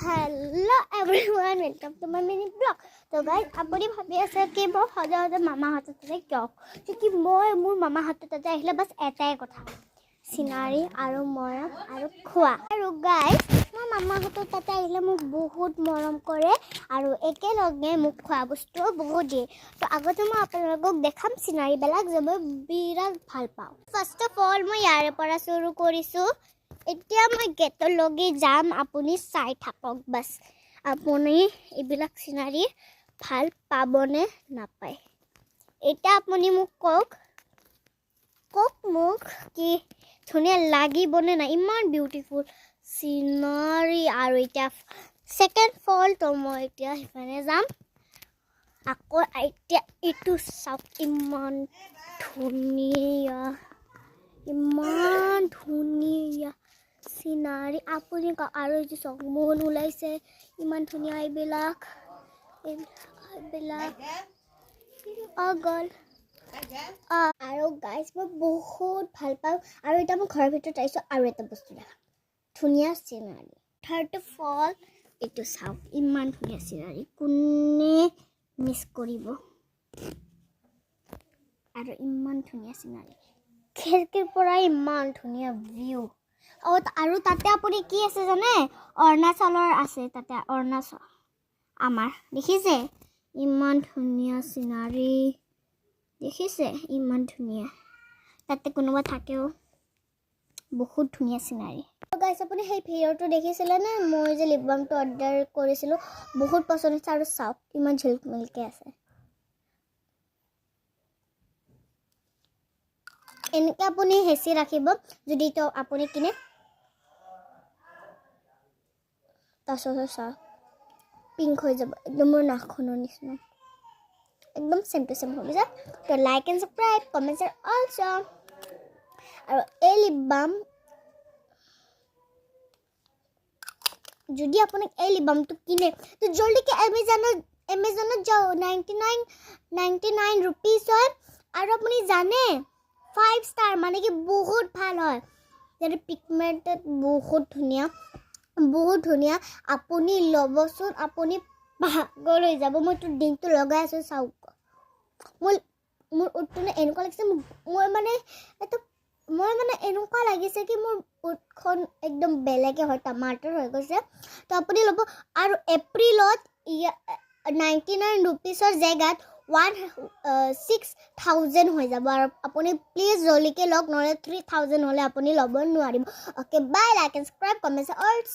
Hello everyone, welcome to my mini blog. So guys, আপুনি ভাবি আছে কি মই সদায় মামাহঁতৰ তাতে কিয়? কিয় মই মোৰ মামাহঁতৰ তাতে আহিলে বাছ এটাই কথা, চিনাৰী আৰু মৰম আৰু খোৱা। আৰু গাইজ মই মামাহঁতৰ তাতে আহিলে মোক বহুত মৰম কৰে আৰু একেলগে মোক খোৱা বস্তুও বহুত দিয়ে। তো আগতে মই আপোনালোকক দেখাম চিনাৰীবিলাক যে মই বিৰাট ভাল পাওঁ। ফাৰ্ষ্ট অফ অল মই ইয়াৰে পৰা শুৰু কৰিছোঁ। এতিয়া মই গেটৰ লগে যাম, আপুনি চাই থাকক বাছ। আপুনি এইবিলাক চিনাৰী ভাল পাবনে নাপায় এতিয়া আপুনি মোক কওক মোক কি ধুনীয়া লাগিবনে নাই? ইমান বিউটিফুল চিনাৰী। আৰু এতিয়া ছেকেণ্ড ফল তো মই এতিয়া সেইফালে যাম। আকৌ এতিয়া এইটো চাওক, ইমান ধুনীয়া চিনাৰী। আপুনি আৰু এইটো চাওক, মন ওলাইছে ইমান ধুনীয়া এইবিলাক গ'ল। আৰু গাইজ মই বহুত ভাল পাওঁ। আৰু এতিয়া মই ঘৰৰ ভিতৰত আহিছোঁ আৰু এটা বস্তু দেখাম, ধুনীয়া চিনাৰী। থাৰ্ড ফল এইটো চাওক, ইমান ধুনীয়া চিনাৰী, কোনে মিছ কৰিব? আৰু ইমান ধুনীয়া চিনাৰী, খিৰিকীৰ পৰা ইমান ধুনীয়া ভিউ। আৰু তাতে আপুনি কি আছে জানে? অৰুণাচলৰ আছে তাতে, অৰুণাচল আমাৰ। দেখিছে ইমান ধুনীয়া চিনাৰী, দেখিছে ইমান ধুনীয়া। তাতে কোনোবা থাকেও, বহুত ধুনীয়া চিনাৰী। গাইছ আপুনি সেই ভিডিঅ'টো দেখিছিলেনে? মই যে লিপ বামটো অৰ্ডাৰ কৰিছিলোঁ, বহুত পচন্দ হৈছে। আৰু চাওক ইমান ঝিলমিলকৈ আছে। এনেকৈ আপুনি হেঁচি ৰাখিব যদি তো আপুনি কিনে। তাৰপিছত চাওক পিংক হৈ যাব, একদম মোৰ নাকখনৰ নিচিনা, একদম চেম টু চেম হৈ যায়। তো like and subscribe, comment and also'. আৰু এই লিপ বাম, যদি আপোনাক এই লিপ বামটো কিনে তো জলদিকে এমেজনত যাওক, 99 ৰুপিজ হয়। আৰু আপুনি জানে 5 ষ্টাৰ মানে কি বহুত ভাল হয়। যেনে পিগমেণ্টেড, বহুত ধুনীয়া। আপুনি ল'বচোন, আপুনি পাগল হৈ যাব। মইতো দিনটো লগাই আছোঁ। চাওক মোৰ উঠটো এনেকুৱা লাগিছে, মই মানে এনেকুৱা লাগিছে কি মোৰ উঠখন একদম বেলেগে হয়, টমাটাৰ হৈ গৈছে। তো আপুনি ল'ব। আৰু এপ্ৰিলত 99 ৰুপিজৰ জেগাত 16,000 হৈ যাব। আৰু আপুনি প্লিজ জলদিকে লওক, নহ'লে 3,000 হ'লে আপুনি ল'ব নোৱাৰিব। Okay bye, like and subscribe, comment also'.